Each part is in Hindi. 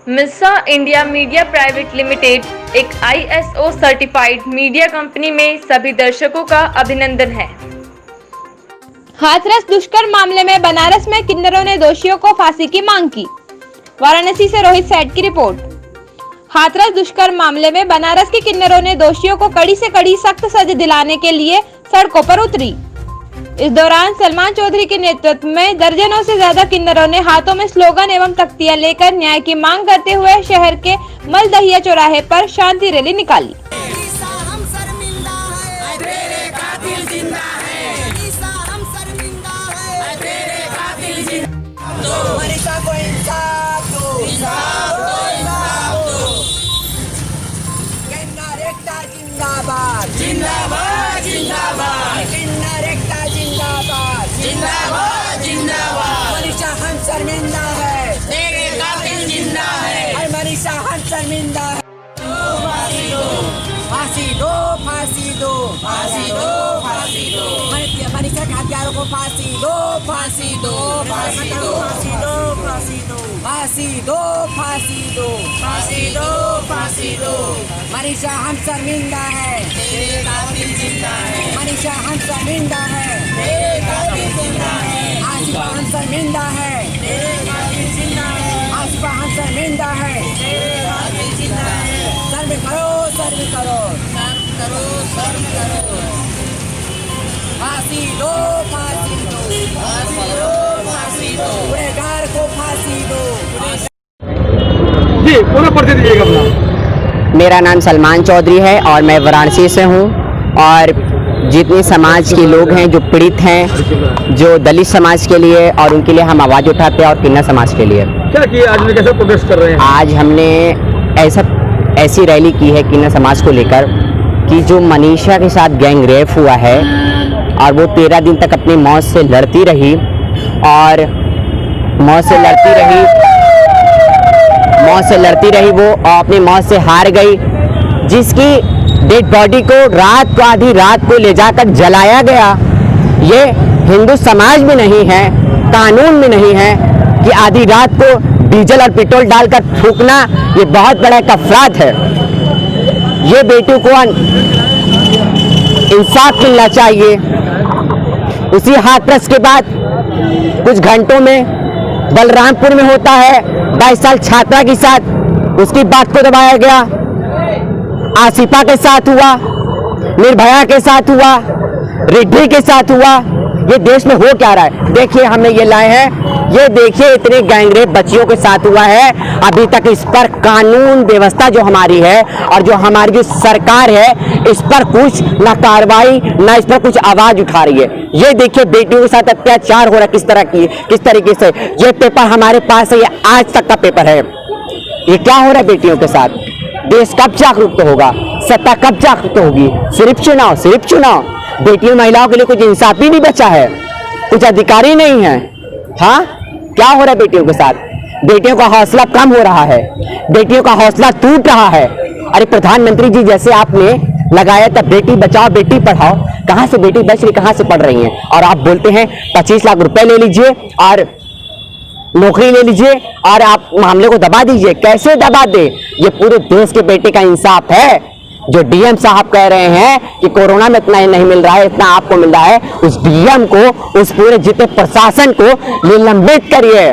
मिस्सा इंडिया मीडिया प्राइवेट लिमिटेड एक ISO सर्टिफाइड मीडिया कंपनी में सभी दर्शकों का अभिनंदन है। हाथरस दुष्कर्म मामले में बनारस में किन्नरों ने दोषियों को फांसी की मांग की। वाराणसी से रोहित सेठ की रिपोर्ट। हाथरस दुष्कर्म मामले में बनारस के किन्नरों ने दोषियों को कड़ी से कड़ी सख्त सजा दिलाने के लिए सड़कों पर उतरी। इस दौरान सलमान चौधरी के नेतृत्व में दर्जनों से ज्यादा किन्नरों ने हाथों में स्लोगन एवं तख्तियां लेकर न्याय की मांग करते हुए शहर के मलदहिया चौराहे पर शांति रैली निकाली। जिंदाबाद जिंदाबाद जिंदाबाद किन्नर एकता जिंदाबाद जिंदाबाद जिंदाबाद मनीषा हम शर्मिंदा है, तेरे कातिल जिंदा है, मनीषा हम शर्मिंदा है। फांसी दो फांसी दो फांसी दो फांसी दो फांसी दो मनीषा के हत्यारों को फांसी दो फांसी दो फांसी दो फांसी दो फांसी दो फांसी दो फांसी दो फांसी दो फांसी दो मनीषा हम शर्मिंदा है, तेरे कातिल जिंदा है, मनीषा हम शर्मिंदा है, तेरे कातिल जिंदा है, आसिफा हम शर्मिंदा है, तेरे कातिल जिंदा है, आसिफा हम शर्मिंदा है, तेरे कातिल जिंदा है। सर्व करो सर्व करो सर्व करो सर्व करो फांसी दो फांसी दो फांसी दो फांसी दो गुनहगार को फांसी दो। जी पूरा परिचय दीजिएगा अपना। मेरा नाम सलमान चौधरी है और मैं वाराणसी से हूँ। और जितने समाज के लोग हैं जो पीड़ित हैं, जो दलित समाज के लिए और उनके लिए हम आवाज़ उठाते हैं, और किन्नर समाज के लिए क्या किया आज, कैसे प्रोटेस्ट कर रहे हैं? आज हमने ऐसी रैली की है किन्नर समाज को लेकर कि जो मनीषा के साथ गैंग रेप हुआ है और वो 13 दिन तक अपनी मौत से लड़ती रही और मौत से लड़ती रही वो और अपनी मौत से हार गई, जिसकी डेड बॉडी को आधी रात को ले जाकर जलाया गया। ये हिंदू समाज में नहीं है, कानून में नहीं है कि आधी रात को डीजल और पेट्रोल डालकर फूंकना ये बहुत बड़ा एक अपराध है। ये बेटियों को इंसाफ मिलना चाहिए। उसी हाथरस के बाद कुछ घंटों में बलरामपुर में होता है 22 साल छात्रा के साथ, उसकी बात को दबाया गया। आसिफा के साथ हुआ, निर्भया के साथ हुआ, रिद्धि के साथ हुआ। ये देश में हो क्या रहा है? देखिए हमने ये लाए हैं, ये देखिए इतने गैंगरेप बच्चियों के साथ हुआ है। अभी तक इस पर कानून व्यवस्था जो हमारी है और जो हमारी जो सरकार है, इस पर कुछ ना कार्रवाई ना इस पर कुछ आवाज उठा रही है। ये देखिए बेटियों के साथ अत्याचार हो रहा है किस तरीके से। ये पेपर हमारे पास है, ये आज तक का पेपर है। ये क्या हो रहा है बेटियों के साथ? देश कब जागरूक होगा? सत्ता कब जागरूक होगी? सिर्फ चुनाव। बेटियों महिलाओं के लिए कुछ इंसाफ ही नहीं बचा है, कुछ अधिकार ही नहीं है। हाँ, क्या हो रहा है बेटियों के साथ? बेटियों का हौसला कम हो रहा है, बेटियों का हौसला टूट रहा है। अरे प्रधानमंत्री जी जैसे आपने लगाया था बेटी बचाओ बेटी पढ़ाओ, कहां से बेटी बच रही, कहां से पढ़ रही हैं? और आप बोलते हैं 25 लाख रुपए ले लीजिए और नौकरी ले लीजिए और आप मामले को दबा दीजिए। कैसे दबा दे? ये पूरे देश के बेटे का इंसाफ है। जो डीएम साहब कह रहे हैं कि कोरोना में इतना ही नहीं मिल रहा है, इतना आपको मिल रहा है, उस डीएम को, उस पूरे जितने प्रशासन को निलंबित करिए।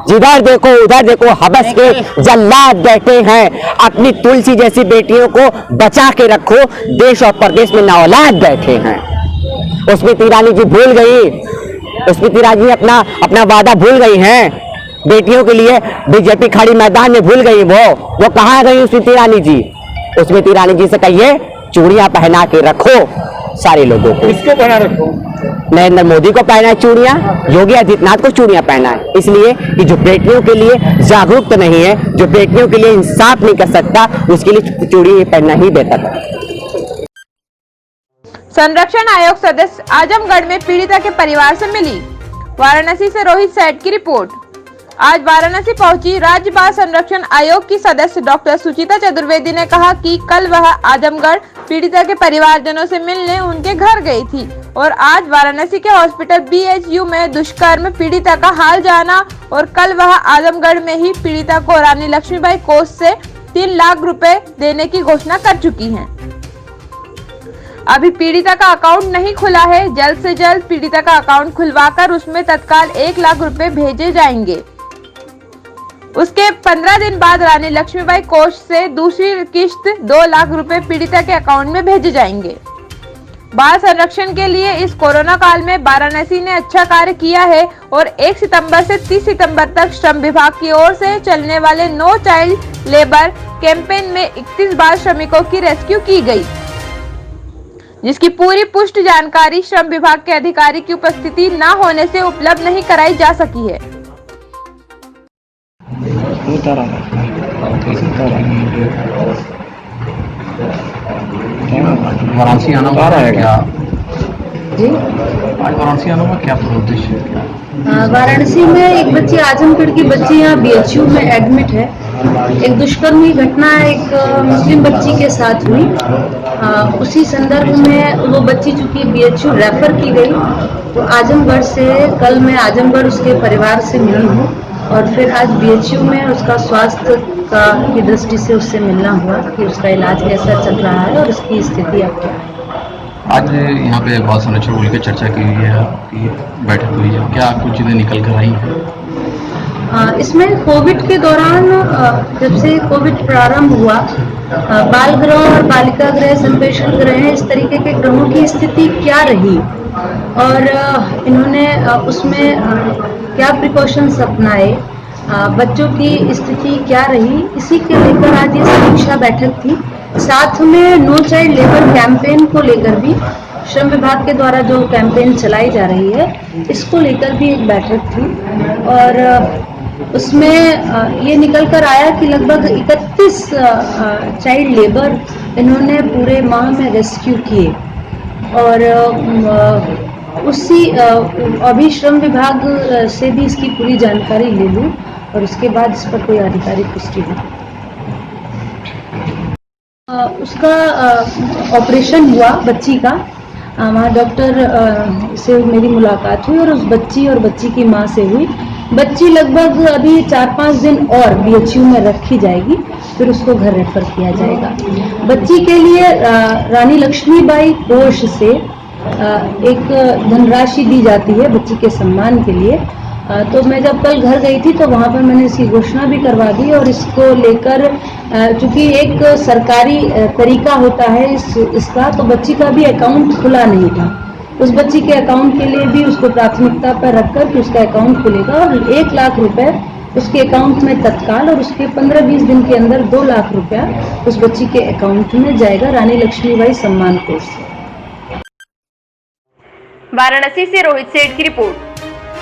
जिधर देखो उधर देखो हबस के जल्लाद बैठे हैं। अपनी तुलसी जैसी बेटियों को बचा के रखो, देश और प्रदेश में नौलाद बैठे हैं। स्मृति ईरानी जी भूल गई, स्मृति ईरानी अपना वादा भूल गई हैं। बेटियों के लिए बीजेपी खड़ी मैदान में भूल गई। वो कहाँ गई स्मृति ईरानी जी? स्मृति ईरानी जी से कहिए चूड़ियां पहना के रखो सारे लोगों को। किसको पहना रखो? नरेंद्र मोदी को पहना है चूड़ियां, योगी आदित्यनाथ को चूड़ियां पहना है, इसलिए कि जो बेटियों के लिए जागरूक तो नहीं है, जो बेटियों के लिए इंसाफ नहीं कर सकता, उसके लिए चूड़ी पहनना ही बेहतर है। संरक्षण आयोग सदस्य आजमगढ़ में पीड़िता के परिवार से मिली। वाराणसी से रोहित सेठ की रिपोर्ट। आज वाराणसी पहुंची राज्य बाल संरक्षण आयोग की सदस्य डॉक्टर सुचिता चतुर्वेदी ने कहा कि कल वह आजमगढ़ पीड़िता के परिवारजनों से मिलने उनके घर गई थी और आज वाराणसी के हॉस्पिटल BHU में दुष्कर्म पीड़िता का हाल जाना और कल वह आजमगढ़ में ही पीड़िता को रानी लक्ष्मीबाई कोष से 3 लाख रुपए देने की घोषणा कर चुकी हैं। अभी पीड़िता का अकाउंट नहीं खुला है, जल्द से जल्द पीड़िता का अकाउंट खुलवाकर उसमें तत्काल 1 लाख रुपए भेजे जाएंगे। उसके 15 दिन बाद रानी लक्ष्मीबाई कोष से दूसरी किश्त 2 लाख रुपए पीड़िता के अकाउंट में भेजे जाएंगे। बाल संरक्षण के लिए इस कोरोना काल में वाराणसी ने अच्छा कार्य किया है और 1 सितंबर से 30 सितंबर तक श्रम विभाग की ओर से चलने वाले नो चाइल्ड लेबर कैंपेन में 31 बाल श्रमिकों की रेस्क्यू की गई, जिसकी पूरी पुष्ट जानकारी श्रम विभाग के अधिकारी की उपस्थिति न होने से उपलब्ध नहीं कराई जा सकी है। वाराणसी आना हुआ है क्या? जी, आज वाराणसी आना हुआ क्या उद्देश्य है? वाराणसी में एक बच्ची, आजमगढ़ की बच्ची यहाँ BHU में एडमिट है। एक दुष्कर्म की घटना एक मुस्लिम बच्ची के साथ हुई। उसी संदर्भ में वो बच्ची चूंकि BHU रेफर की गई, तो आजमगढ़ से कल मैं आजमगढ़ उसके परिवार से मिली हूँ और फिर आज BHU में उसका स्वास्थ्य का की दृष्टि से उससे मिलना हुआ कि उसका इलाज कैसा चल रहा है और उसकी स्थिति अब क्या है। आज यहाँ पे बाल संरक्षण को लेकर चर्चा की हुई है, आपकी बैठक हुई है, क्या कुछ चीज़ें निकल कर आई हैं? इसमें कोविड के दौरान जब से कोविड प्रारंभ हुआ, बाल गृह और बालिका गृह, संप्रेषण गृह, इस तरीके के गृहों की स्थिति क्या रही और इन्होंने उसमें क्या प्रिकॉशंस अपनाए, बच्चों की स्थिति क्या रही, इसी के लेकर आज ये समीक्षा बैठक थी। साथ में नो चाइल्ड लेबर कैंपेन को लेकर भी श्रम विभाग के द्वारा जो कैंपेन चलाई जा रही है, इसको लेकर भी एक बैठक थी और उसमें ये निकल कर आया कि लगभग 31 चाइल्ड लेबर इन्होंने पूरे माह में रेस्क्यू किए और उसी अभी श्रम विभाग से भी इसकी पूरी जानकारी ले लूँ और उसके बाद इस पर कोई आधिकारिक पुष्टि हो। उसका ऑपरेशन हुआ बच्ची का, वहाँ डॉक्टर से मेरी मुलाकात हुई और उस बच्ची और बच्ची की माँ से हुई। बच्ची लगभग अभी 4-5 दिन और BHU में रखी जाएगी, फिर उसको घर रेफर किया जाएगा। बच्ची के लिए रानी लक्ष्मीबाई कोष से एक धनराशि दी जाती है बच्ची के सम्मान के लिए। तो मैं जब कल घर गई थी तो वहाँ पर मैंने इसकी घोषणा भी करवा दी और इसको लेकर चूंकि एक सरकारी तरीका होता है इसका, तो बच्ची का भी अकाउंट खुला नहीं था। उस बच्ची के अकाउंट के लिए भी उसको प्राथमिकता पर रखकर कि उसका अकाउंट खुलेगा और 1 लाख रुपए उसके अकाउंट में तत्काल और उसके 15-20 दिन के अंदर 2 लाख रुपया उस बच्ची के अकाउंट में जाएगा रानी लक्ष्मीबाई सम्मान कोष से। वाराणसी से रोहित सेठ की रिपोर्ट।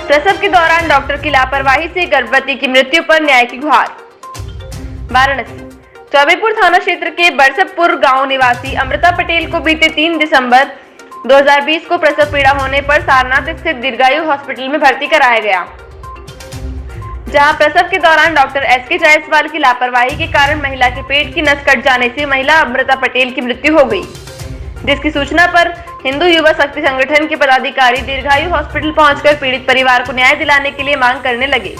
प्रसव के दौरान डॉक्टर की लापरवाही से गर्भवती की मृत्यु पर न्याय की गुहार। वाराणसी चौबेपुर थाना क्षेत्र के बरसतपुर गांव निवासी अमृता पटेल को बीते 3 दिसंबर 2020 को प्रसव पीड़ा होने पर सारनाथ स्थित दीर्घायु हॉस्पिटल में भर्ती कराया गया, जहां प्रसव के दौरान डॉक्टर SK जायसवाल की लापरवाही के कारण महिला के पेट की नस कट जाने से महिला अमृता पटेल की मृत्यु हो गई, जिसकी सूचना पर हिंदू युवा शक्ति संगठन के पदाधिकारी दीर्घायु हॉस्पिटल पहुंचकर पीड़ित परिवार को न्याय दिलाने के लिए मांग करने लगे,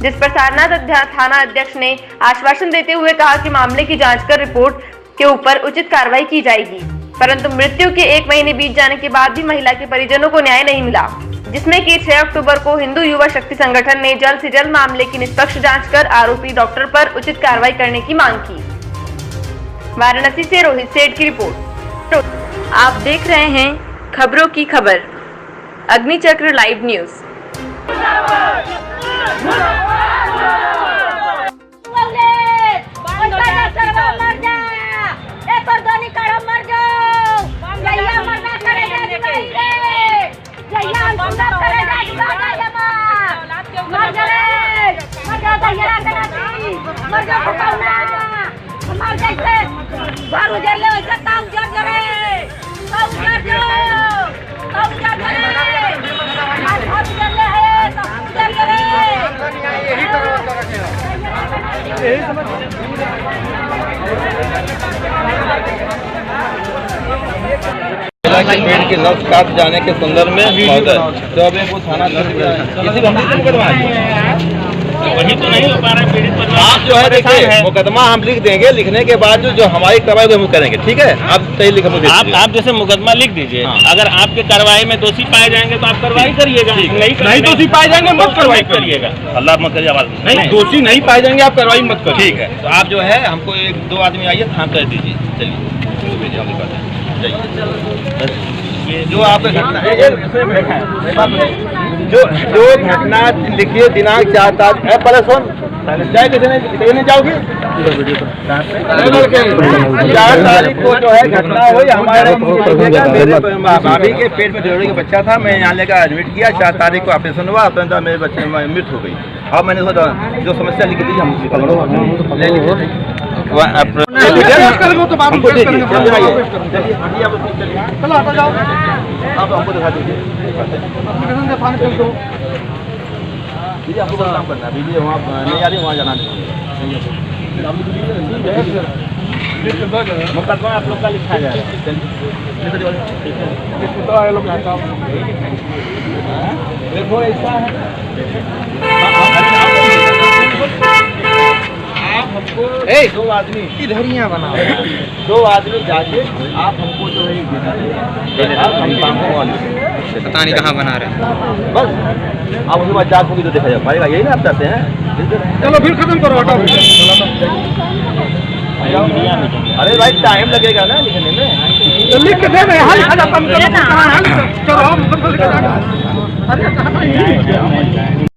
जिस पर सारनाथ थाना अध्यक्ष ने आश्वासन देते हुए कहा कि मामले की जांच कर रिपोर्ट के ऊपर उचित कार्रवाई की जाएगी। परंतु मृत्यु के 1 महीने बीत जाने के बाद भी महिला के परिजनों को न्याय नहीं मिला, जिसमें कि 6 अक्टूबर को हिंदू युवा शक्ति संगठन ने जल्द से जल्द मामले की निष्पक्ष जांच कर आरोपी डॉक्टर पर उचित कार्रवाई करने की मांग की। वाराणसी से रोहित सेठ की रिपोर्ट। आप देख रहे हैं खबरों की खबर, अग्निचक्र लाइव न्यूज। पेड़ के नब्ज काट जाने के संदर्भ में महोदय चौबेपुर थाना वही तो नहीं हो पा रहा है पीड़ित परिवार। आप जो है देखिए मुकदमा हम लिख देंगे, लिखने के बाद जो हमारी कार्रवाई हम करेंगे, ठीक है। आप सही लिख आप जैसे मुकदमा लिख दीजिए। हाँ। अगर आपके कार्रवाई में दोषी पाए जाएंगे तो आप कार्रवाई करिएगा, नहीं दोषी पाए जाएंगे मत कार्रवाई करिएगा। अल्लाह मत करिए, आवाज नहीं, दोषी नहीं पाए जाएंगे आप कार्रवाई मत करिए। ठीक है, तो आप जो है हमको एक दो आदमी आइए थाना कर दीजिए। चलिए हम लिखा दें, जाइए। जो आप घटना जो घटना लिखिए दिनांक 4 तारीख पहले सुन जाए कितने जाओगी 4 तारीख को जो है घटना हुई हमारे मेरे भाभी के पेट में डिलीवरी का बच्चा था। मैं यहाँ लेकर एडमिट किया। 4 तारीख को ऑपरेशन हुआ, मेरे बच्चे में मृत्यु हो गई। अब मैंने जो समस्या लिखी थी हम हमको दिखा दीजिए। आपको काम करना है, बिजली वहाँ नहीं आ रही, वहाँ जाना मुकदमा आप लोग का लिखा जाएगा। देखो ऐसा है आप हमको दो आदमी इधरियाँ बनाओ, 2 आदमी जाके आप हमको जो है पता नहीं कहाँ बना रहे हैं। बस आप उसके बाद जांच होगी तो देखा जा पाएगा। यही ना आप चाहते हैं। चलो फिर खत्म करो, अरे भाई टाइम लगेगा ना लिखने में। तो लिख के दे रहे हैं।